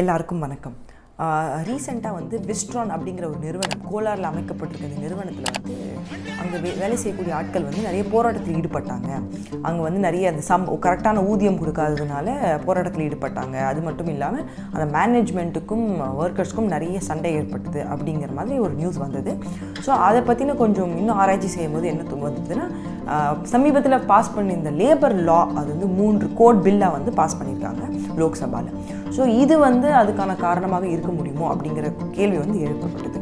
எல்லாருக்கும் வணக்கம். ரீசெண்டாக வந்து விஸ்ட்ரான் அப்படிங்கிற ஒரு நிறுவனம் கோலாரில் அமைக்கப்பட்டிருக்க இந்த நிறுவனத்தில் வந்து அங்கே வேலை செய்யக்கூடிய ஆட்கள் வந்து நிறைய போராட்டத்தில் ஈடுபட்டாங்க. அங்கே வந்து நிறைய அந்த கரெக்டான ஊதியம் கொடுக்காததுனால போராட்டத்தில் ஈடுபட்டாங்க. அது மட்டும் இல்லாமல் அந்த மேனேஜ்மெண்ட்டுக்கும் ஒர்க்கர்ஸ்க்கும் நிறைய சண்டை ஏற்பட்டது அப்படிங்கிற மாதிரி ஒரு நியூஸ் வந்தது. ஸோ அதை பற்றின கொஞ்சம் இன்னும் ஆராய்ச்சி செய்யும் போது என்ன வந்ததுன்னா, சமீபத்தில் பாஸ் பண்ணி இந்த லேபர் லா அது வந்து 3 கோட் பில்லாக வந்து பாஸ் பண்ணியிருக்காங்க லோக்சபாவில். ஸோ இது வந்து அதுக்கான காரணமாக இருக்க முடியுமோ அப்படிங்கிற கேள்வி வந்து எழுப்பப்பட்டது.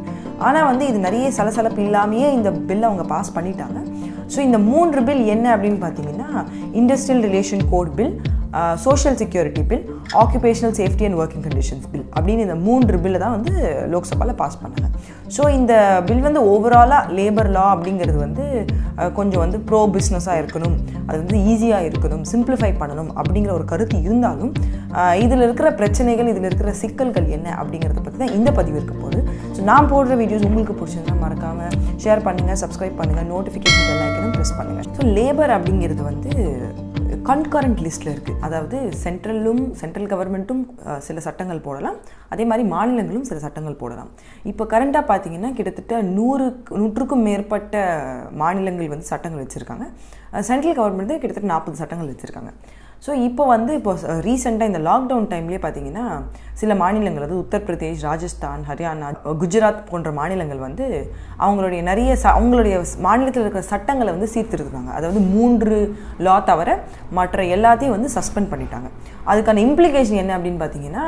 ஆனால் வந்து இது நிறைய சலசலப்பு இல்லாமையே இந்த பில் அவங்க பாஸ் பண்ணிட்டாங்க. ஸோ இந்த 3 பில் என்ன அப்படின்னு பார்த்தீங்கன்னா, industrial relation code bill, social security bill, occupational safety and working conditions bill அப்படின்னு இந்த 3 பில்லை தான் வந்து லோக்சபாவில் பாஸ் பண்ணாங்க. ஸோ இந்த பில் வந்து ஓவராலாக லேபர் லா அப்படிங்கிறது வந்து கொஞ்சம் வந்து ப்ரோ பிஸ்னஸாக இருக்கணும், அது வந்து ஈஸியாக இருக்கணும், சிம்பிளிஃபை பண்ணணும் அப்படிங்கிற ஒரு கருத்து இருந்தாலும் இதில் இருக்கிற பிரச்சனைகள், இதில் இருக்கிற சிக்கல்கள் என்ன அப்படிங்கிறத பற்றி தான் இந்த பதிவு இருக்க போகுது. ஸோ நான் போடுற வீடியோஸ் உங்களுக்கு பிடிச்சிருந்தா மறக்காமல் ஷேர் பண்ணுங்கள், சப்ஸ்கிரைப் பண்ணுங்கள், நோட்டிஃபிகேஷன் பெல் ஐக்கனும் ப்ரெஸ் பண்ணுங்கள். ஸோ லேபர் அப்படிங்கிறது வந்து கன்கரண்ட் லிஸ்ட்டில் இருக்குது. அதாவது சென்ட்ரல் கவர்மெண்ட்டும் சில சட்டங்கள் போடலாம், அதே மாதிரி மாநிலங்களும் சில சட்டங்கள் போடலாம். இப்போ கரண்ட்டாக பார்த்தீங்கன்னா கிட்டத்தட்ட 100க்கும் மேற்பட்ட மாநிலங்கள் வந்து சட்டங்கள் வச்சுருக்காங்க. சென்ட்ரல் கவர்மெண்ட் கிட்டத்தட்ட 40 சட்டங்கள் வச்சுருக்காங்க. ஸோ இப்போ ரீசெண்டாக இந்த லாக்டவுன் டைம்லேயே பார்த்தீங்கன்னா சில மாநிலங்கள், அதாவது உத்தரப்பிரதேஷ், ராஜஸ்தான், ஹரியானா, குஜராத் போன்ற மாநிலங்கள் வந்து அவங்களுடைய அவங்களுடைய மாநிலத்தில் இருக்கிற சட்டங்களை வந்து சீர்திருத்துறாங்க. அதாவது 3 லா தவிர மற்ற எல்லாத்தையும் வந்து சஸ்பெண்ட் பண்ணிட்டாங்க. அதுக்கான இம்ப்ளிகேஷன் என்ன அப்படின்னு பார்த்தீங்கன்னா,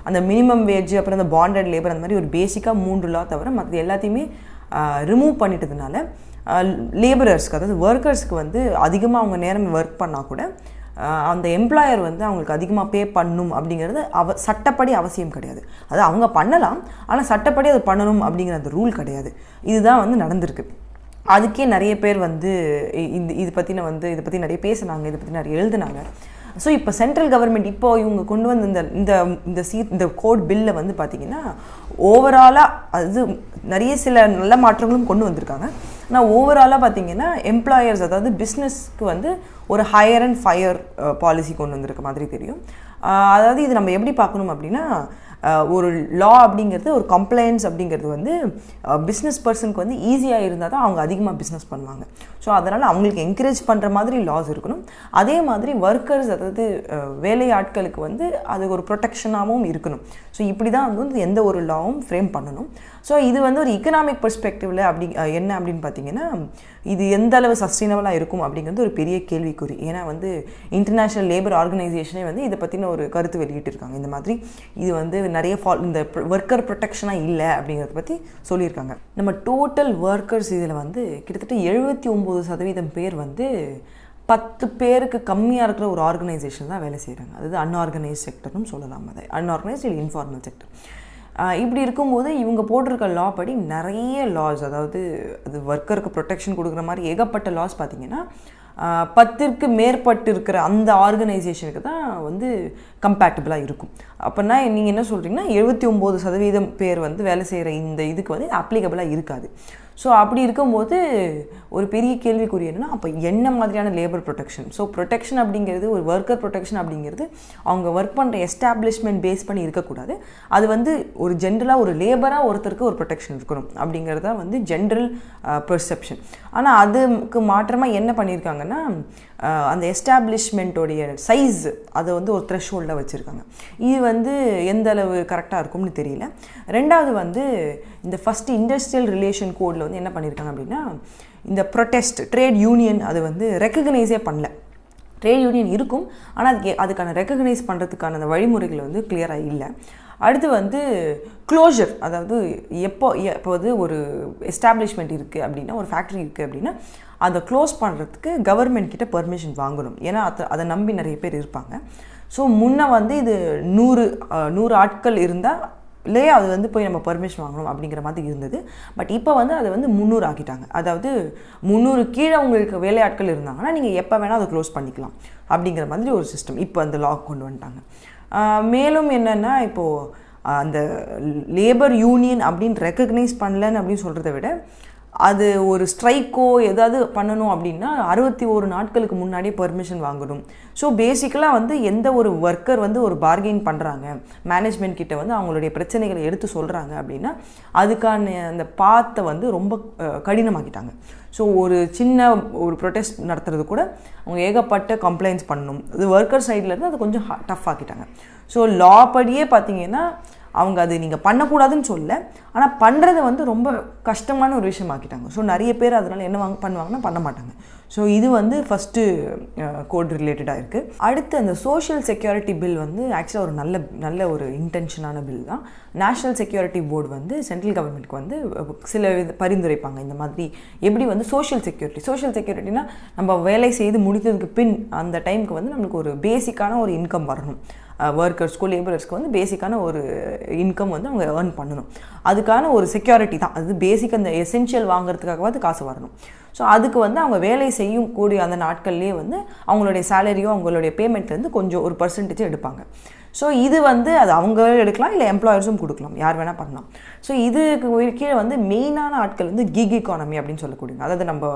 அந்த மினிமம் வேஜ், அப்புறம் அந்த பாண்டட் லேபர், அந்த மாதிரி ஒரு பேசிக்காக 3 லா தவிர மற்ற எல்லாத்தையுமே ரிமூவ் பண்ணிட்டதுனால லேபரர்ஸ்க்கு, அதாவது ஒர்க்கர்ஸ்க்கு வந்து அதிகமாக அவங்க நேரம் ஒர்க் பண்ணால் கூட அந்த எம்ப்ளாயர் வந்து அவங்களுக்கு அதிகமாக பே பண்ணணும் அப்படிங்கிறது சட்டப்படி அவசியம் கிடையாது. அது அவங்க பண்ணலாம், ஆனால் சட்டப்படி அது பண்ணணும் அப்படிங்கிற அந்த ரூல் கிடையாது. இதுதான் வந்து நடந்திருக்கு. அதுக்கே நிறைய பேர் வந்து இதை பற்றி நிறைய பேசினாங்க, இதை பற்றி நிறைய எழுதுனாங்க. ஸோ இப்போ சென்ட்ரல் கவர்மெண்ட் இப்போ இவங்க கொண்டு வந்து இந்த கோட் பில்லை வந்து பார்த்திங்கன்னா ஓவராலாக அது நிறைய சில நல்ல மாற்றங்களும் கொண்டு வந்திருக்காங்க. ஆனால் ஓவராலாக பார்த்திங்கன்னா எம்ப்ளாயர்ஸ், அதாவது பிஸ்னஸ்க்கு வந்து ஒரு ஹையர் அண்ட் ஃபயர் பாலிசி கொண்டு வந்திருக்க மாதிரி தெரியும். அதாவது இது நம்ம எப்படி பார்க்கணும் அப்படின்னா, ஒரு லா அப்படிங்கிறது, ஒரு கம்ப்ளைண்ட்ஸ் அப்படிங்கிறது வந்து பிஸ்னஸ் பர்சனுக்கு வந்து ஈஸியாக இருந்தால் தான் அவங்க அதிகமாக பிஸ்னஸ் பண்ணுவாங்க. ஸோ அதனால் அவங்களுக்கு என்கரேஜ் பண்ணுற மாதிரி லாஸ் இருக்கணும். அதே மாதிரி ஒர்க்கர்ஸ், அதாவது வேலையாட்களுக்கு வந்து அது ஒரு ப்ரொடெக்ஷனாகவும் இருக்கணும். ஸோ இப்படி தான் வந்து எந்த ஒரு லாவும் ஃப்ரேம் பண்ணணும். ஸோ இது வந்து ஒரு எக்கனாமிக் பெர்ஸ்பெக்டிவில் என்ன அப்படின்னு பார்த்தீங்கன்னா, இது எந்த அளவு சஸ்டைனபிளாக இருக்கும் அப்படிங்கிறது ஒரு பெரிய கேள்விக்குறி. ஏன்னா வந்து இன்டர்நேஷ்னல் லேபர் ஆர்கனைசேஷனே வந்து இதை பற்றின ஒரு கருத்து வெளியிட்டிருக்காங்க. இந்த மாதிரி இது வந்து நிறைய இந்த ஒர்க்கர் ப்ரொடெக்ஷனாக இல்லை அப்படிங்கிறத பற்றி சொல்லியிருக்காங்க. நம்ம டோட்டல் ஒர்க்கர்ஸ் இதில் வந்து கிட்டத்தட்ட 79% பேர் வந்து 10 பேருக்கு கம்மியாக இருக்கிற ஒரு ஆர்கனைசேஷன் தான் வேலை செய்கிறாங்க. அதாவது அன்ஆர்கனைஸ்ட் செக்டர்னு சொல்லலாம். அதை அன்ஆர்கனைஸ்ட் இல்லை இன்ஃபார்மல் செக்டர். இப்படி இருக்கும்போது இவங்க போட்டிருக்க லா படி நிறைய லாஸ், அதாவது அது ஒர்க்கருக்கு ப்ரொடெக்ஷன் கொடுக்குற மாதிரி ஏகப்பட்ட லாஸ் பார்த்திங்கன்னா 10ற்கு மேற்பட்டு இருக்கிற அந்த ஆர்கனைசேஷனுக்கு தான் வந்து கம்பேட்டபிளாக இருக்கும். அப்போனா நீங்கள் என்ன சொல்கிறீங்கன்னா 79% பேர் வந்து வேலை செய்கிற இந்த இதுக்கு வந்து அப்ளிகபிளாக இருக்காது. ஸோ அப்படி இருக்கும்போது ஒரு பெரிய கேள்விக்குறி என்னென்னா, அப்போ என்ன மாதிரியான லேபர் ப்ரொடெக்ஷன்? ஸோ ப்ரொடெக்ஷன் அப்படிங்கிறது, ஒரு ஒர்க்கர் ப்ரொடெக்ஷன் அப்படிங்கிறது அவங்க ஒர்க் பண்ணுற எஸ்டாப்ளிஷ்மெண்ட் பேஸ் பண்ணி இருக்கக்கூடாது. அது வந்து ஒரு ஜென்ரலாக ஒரு லேபராக ஒருத்தருக்கு ஒரு ப்ரொடெக்ஷன் இருக்கணும் அப்படிங்கிறத வந்து ஜென்ரல் பெர்செப்ஷன். ஆனால் அதுக்கு மாற்றமாக என்ன பண்ணியிருக்காங்கன்னா, அந்த எஸ்டாப்ளிஷ்மெண்ட்டோடைய சைஸ் அதை வந்து ஒரு த்ரெஷ்ஹோல்டில் வச்சுருக்காங்க. இது வந்து எந்த அளவு கரெக்டாக இருக்கும்னு தெரியல. ரெண்டாவது வந்து இந்த ஃபஸ்ட்டு இண்டஸ்ட்ரியல் ரிலேஷன் கோடில் வந்து என்ன பண்ணியிருக்காங்க அப்படின்னா, இந்த ப்ரொடெஸ்ட் ட்ரேட் யூனியன் அது வந்து ரெக்கக்னைஸே பண்ணல. ட்ரேட் யூனியன் இருக்கும், ஆனால் அதுக்கான ரெக்கக்னைஸ் பண்ணுறதுக்கான அந்த வழிமுறைகள் வந்து கிளியராக இல்லை. அடுத்து வந்து க்ளோஷர், அதாவது எப்போது ஒரு எஸ்டாப்ளிஷ்மெண்ட் இருக்குது அப்படின்னா, ஒரு ஃபேக்ட்ரி இருக்குது அப்படின்னா அதை க்ளோஸ் பண்ணுறதுக்கு கவர்மெண்ட் கிட்ட பெர்மிஷன் வாங்கணும். ஏன்னா அதை நம்பி நிறைய பேர் இருப்பாங்க. ஸோ முன்னே வந்து இது 100 ஆட்கள் இருந்தால் இல்லையே அது வந்து போய் நம்ம பெர்மிஷன் வாங்கணும் அப்படிங்கிற மாதிரி இருந்தது. பட் இப்போ வந்து அதை வந்து 300 ஆக்கிட்டாங்க. அதாவது 300 கீழே உங்களுக்கு வேலையாட்கள் இருந்தாங்கன்னா நீங்கள் எப்போ வேணால் அதை க்ளோஸ் பண்ணிக்கலாம் அப்படிங்கிற மாதிரி ஒரு சிஸ்டம் இப்போ அந்த லா கொண்டு வந்துட்டாங்க. மேலும் என்னென்னா, இப்போது அந்த லேபர் யூனியன் அப்படின்னு ரெக்கக்னைஸ் பண்ணலன்னு அப்படின்னு சொல்கிறத விட அது ஒரு ஸ்ட்ரைக்கோ ஏதாவது பண்ணணும் அப்படின்னா 61 நாட்களுக்கு முன்னாடியே பெர்மிஷன் வாங்கணும். ஸோ பேசிக்கலாக வந்து எந்த ஒரு ஒர்க்கர் வந்து ஒரு பார்கெயின் பண்ணுறாங்க மேனேஜ்மெண்ட் கிட்ட வந்து அவங்களுடைய பிரச்சனைகளை எடுத்து சொல்கிறாங்க அப்படின்னா அதுக்கான அந்த பாத்தை வந்து ரொம்ப கடினமாக்கிட்டாங்க. ஸோ ஒரு சின்ன ஒரு ப்ரொடெஸ்ட் நடத்துறது கூட அவங்க ஏகப்பட்ட கம்ப்ளைண்ட்ஸ் பண்ணணும். அது ஒர்க்கர் சைட்லேருந்து அது கொஞ்சம் டஃப் ஆக்கிட்டாங்க. ஸோ லா படியே பார்த்தீங்கன்னா அவங்க அது நீங்கள் பண்ணக்கூடாதுன்னு சொல்ல, ஆனால் பண்ணுறதை வந்து ரொம்ப கஷ்டமான ஒரு விஷயமாக்கிட்டாங்க. ஸோ நிறைய பேர் அதனால் என்ன பண்ணுவாங்கன்னா பண்ண மாட்டாங்க. ஸோ இது வந்து ஃபஸ்ட்டு கோட் ரிலேட்டடாக இருக்குது. அடுத்து அந்த சோஷியல் செக்யூரிட்டி பில் வந்து ஆக்சுவலாக ஒரு நல்ல ஒரு இன்டென்ஷனான பில் தான். நேஷ்னல் செக்யூரிட்டி போர்டு வந்து சென்ட்ரல் கவர்மெண்ட்க்கு வந்து சில பரிந்துரைப்பாங்க. இந்த மாதிரி எப்படி வந்து சோஷியல் செக்யூரிட்டினா நம்ம வேலை செய்து முடித்ததுக்கு பின் அந்த டைமுக்கு வந்து நம்மளுக்கு ஒரு பேசிக்கான ஒரு இன்கம் வரணும். ஒர்க்கர்ஸ்க்கு லேபரர்ஸ்க்கு வந்து பேசிக்கான ஒரு இன்கம் வந்து அவங்க ஏர்ன் பண்ணணும். அதுக்கான ஒரு செக்யூரிட்டி தான் அது. பேசிக் அந்த எசென்ஷியல் வாங்குறதுக்காகவாது காசு வரணும். ஸோ அதுக்கு வந்து அவங்க வேலை செய்யும் கூடிய அந்த நாட்கள்லேயே வந்து அவங்களுடைய சேலரியோ அவங்களுடைய பேமெண்ட்லேருந்து கொஞ்சம் ஒரு பர்சன்டேஜ் எடுப்பாங்க. ஸோ இது வந்து அது அவங்க எடுக்கலாம், இல்லை எம்ப்ளாயர்ஸும் கொடுக்கலாம், யார் வேணால் பண்ணலாம். ஸோ இதுக்கு கீழே வந்து மெயினான ஆட்கள் வந்து கிக் எக்கானமி அப்படின்னு சொல்லக்கூடியது. அதாவது நம்ம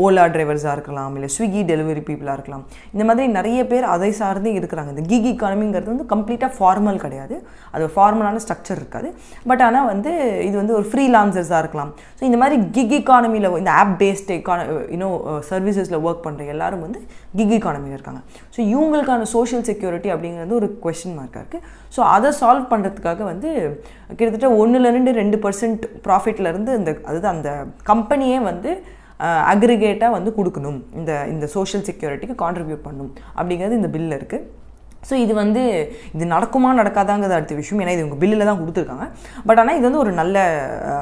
ஓலா டிரைவர்ஸாக இருக்கலாம், இல்லை ஸ்விக்கி டெலிவரி பீப்புளாக இருக்கலாம். இந்த மாதிரி நிறைய பேர் அதை சார்ந்தே இருக்கிறாங்க. இந்த கிக் எக்கானமிங்கிறது வந்து கம்ப்ளீட்டாக ஃபார்மல் கிடையாது, அது ஃபார்மலான ஸ்ட்ரக்சர் இருக்காது. பட் ஆனால் வந்து இது வந்து ஒரு ஃப்ரீலான்சர்ஸாக இருக்கலாம். ஸோ இந்த மாதிரி கிக் எக்கானமியில் இந்த ஆப் பேஸ்டு சர்வீசஸில் ஒர்க் பண்ணுற எல்லாரும் வந்து கிக் எக்கானமியில் இருக்காங்க. ஸோ இவங்களுக்கான சோஷியல் செக்யூரிட்டி அப்படிங்கிறது ஒரு கொஸ்டின் மார்க்காக இருக்குது. ஸோ அதை சால்வ் பண்ணுறதுக்காக வந்து கிட்டத்தட்ட 1-2% ப்ராஃபிட்லேருந்து அதுதான் அந்த கம்பெனியே வந்து அக்ரிகேட்டாக வந்து கொடுக்கணும், இந்த சோஷியல் செக்யூரிட்டிக்கு கான்ட்ரிபியூட் பண்ணணும் அப்படிங்கிறது இந்த பில்லில் இருக்குது. ஸோ இது நடக்குமா நடக்காதாங்கிறது அடுத்த விஷயம். ஏன்னா இது உங்கள் பில்லில் தான் கொடுத்துருக்காங்க. பட் ஆனால் இது வந்து ஒரு நல்ல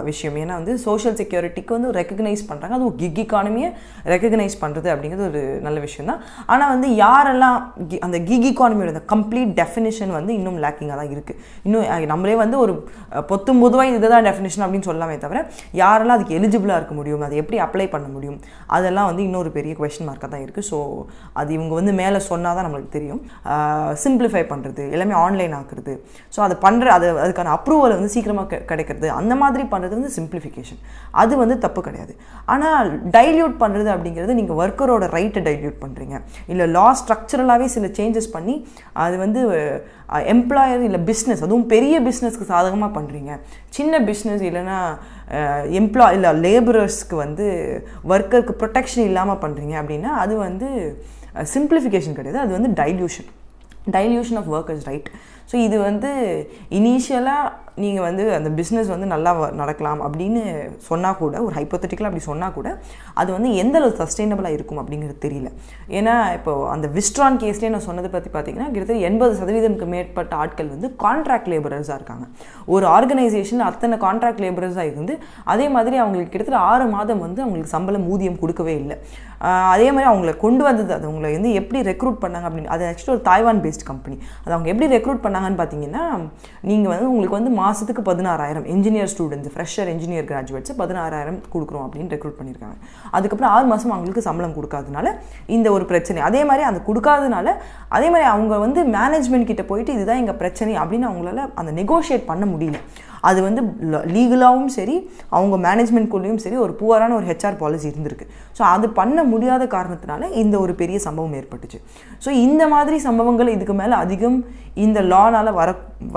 விஷயம். ஏன்னா வந்து சோஷியல் செக்யூரிட்டிக்கு வந்து ரெக்கக்னைஸ் பண்ணுறாங்க. அது ஒரு கிக் எக்கானமியை ரெக்கக்னைஸ் பண்ணுறது அப்படிங்கிறது ஒரு நல்ல விஷயம் தான். ஆனால் வந்து யாரெல்லாம் அந்த கிக் எக்கானமியோட அந்த கம்ப்ளீட் டெஃபினிஷன் வந்து இன்னும் லேக்கிங்காக தான் இருக்குது. இன்னும் நம்மளே வந்து ஒரு பொதுவாக இதுதான் டெஃபினிஷன் அப்படின்னு சொல்லாமே தவிர யாரெல்லாம் அதுக்கு எலிஜிபிளாக இருக்க முடியும், அதை எப்படி அப்ளை பண்ண முடியும், அதெல்லாம் வந்து இன்னொரு பெரிய கொஸ்டின் மார்க்காக தான் இருக்குது. ஸோ அது இவங்க வந்து மேலே சொன்னால் தான் நம்மளுக்கு தெரியும். சிம்பிளிஃபை பண்ணுறது, எல்லாமே ஆன்லைன் ஆக்குறது, ஸோ அதை அதுக்கான அப்ரூவல் வந்து சீக்கிரமாக கிடைக்கிறது, அந்த மாதிரி பண்ணுறது வந்து சிம்பிளிஃபிகேஷன். அது வந்து தப்பு கிடையாது. ஆனால் டைல்யூட் பண்ணுறது அப்படிங்கிறது நீங்கள் ஒர்க்கரோட ரைட்டை டைல்யூட் பண்ணுறீங்க, இல்லை லா ஸ்ட்ரக்சரலாகவே சில சேஞ்சஸ் பண்ணி அது வந்து எம்ப்ளாயர் இல்லை பிஸ்னஸ், அதுவும் பெரிய பிஸ்னஸ்க்கு சாதகமாக பண்ணுறீங்க. சின்ன பிஸ்னஸ் இல்லைன்னா இல்லை லேபரர்ஸ்க்கு வந்து ஒர்க்கருக்கு ப்ரொடெக்ஷன் இல்லாமல் பண்ணுறீங்க அப்படின்னா அது வந்து சிம்பிளிஃபிகேஷன் கிடையாது, அது வந்து dilution of workers right. So இது வந்து இனிஷியலாக நீங்கள் வந்து அந்த பிஸ்னஸ் வந்து நல்லா நடக்கலாம் அப்படின்னு சொன்னால் கூட, ஒரு ஹைப்போதெட்டிக்கலாக அப்படி சொன்னால் கூட அது வந்து எந்த அளவு சஸ்டெயினபிளாக இருக்கும் அப்படிங்கிறது தெரியல. ஏன்னா இப்போது அந்த விஸ்ட்ரான் கேஸ்லேயே நான் சொன்னதை பற்றி பார்த்தீங்கன்னா கிட்டத்தட்ட 80% மேற்பட்ட ஆட்கள் வந்து கான்ட்ராக்ட் லேபரர்ஸாக இருக்காங்க. ஒரு ஆர்கனைசேஷன் அத்தனை கான்ட்ராக்ட் லேபரர்ஸாக இருந்து அதே மாதிரி அவங்களுக்கு கிட்டத்தட்ட 6 மாதம் வந்து அவங்களுக்கு சம்பளம் ஊதியம் கொடுக்கவே இல்லை. அதே மாதிரி அவங்கள கொண்டு வந்தது, அது அவங்களை வந்து எப்படி ரெக்ரூட் பண்ணாங்க அப்படின்னு, அது ஆக்சுவலி ஒரு தாய்வான் பேஸ்ட் கம்பெனி. அது அவங்க எப்படி ரெக்ரூட் பண்ணாங்கன்னு பார்த்தீங்கன்னா, நீங்கள் வந்து உங்களுக்கு வந்து மாதத்துக்கு 16,000 engineer students, fresher engineer graduates 16,000 கொடுக்குறோம் அப்படின்னு ரெக்ரூட் பண்ணியிருக்காங்க. அதுக்கப்புறம் 6 மாதம் அவங்களுக்கு சம்பளம் கொடுக்காதனால இந்த ஒரு பிரச்சனை. அதே மாதிரி அந்த கொடுக்காதனால அதே மாதிரி அவங்க வந்து மேனேஜ்மெண்ட் கிட்ட போயிட்டு இதுதான் எங்கள் பிரச்சனை அப்படின்னு அவங்களால அந்த நெகோஷியேட் பண்ண முடியல. அது வந்து லீகலாகவும் சரி அவங்க மேனேஜ்மெண்ட்குள்ளேயும் சரி ஒரு புவரான ஒரு ஹெச்ஆர் பாலிசி இருந்திருக்கு. ஸோ அது பண்ண முடியாத காரணத்தினால இந்த ஒரு பெரிய சம்பவம் ஏற்பட்டுச்சு. ஸோ இந்த மாதிரி சம்பவங்கள் இதுக்கு மேலே அதிகம் இந்த லானால்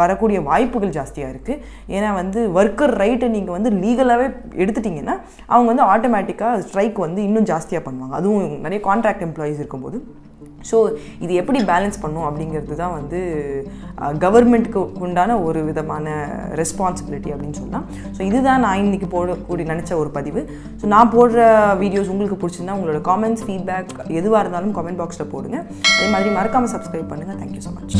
வரக்கூடிய வாய்ப்புகள் ஜாஸ்தியாக இருக்குது. ஏன்னா வந்து ஒர்க்கர் ரைட்டை நீங்கள் வந்து லீகலாகவே எடுத்துட்டிங்கன்னா அவங்க வந்து ஆட்டோமேட்டிக்காக ஸ்ட்ரைக் வந்து இன்னும் ஜாஸ்தியாக பண்ணுவாங்க, அதுவும் நிறைய கான்ட்ராக்ட் எம்ப்ளாயீஸ் இருக்கும்போது. ஸோ இது எப்படி பேலன்ஸ் பண்ணும் அப்படிங்கிறது தான் வந்து கவர்மெண்ட்டுக்கு உண்டான ஒரு விதமான ரெஸ்பான்சிபிலிட்டி அப்படின்னு சொல்லலாம். ஸோ இதுதான் நான் இன்றைக்கி போடக்கூடிய நினச்ச ஒரு பதிவு. ஸோ நான் போடுற வீடியோஸ் உங்களுக்கு பிடிச்சிருந்தா உங்களோட காமெண்ட்ஸ், ஃபீட்பேக் எதுவாக இருந்தாலும் காமெண்ட் பாக்ஸில் போடுங்க. அதே மாதிரி மறக்காமல் சப்ஸ்கிரைப் பண்ணுங்கள். Thank you so much.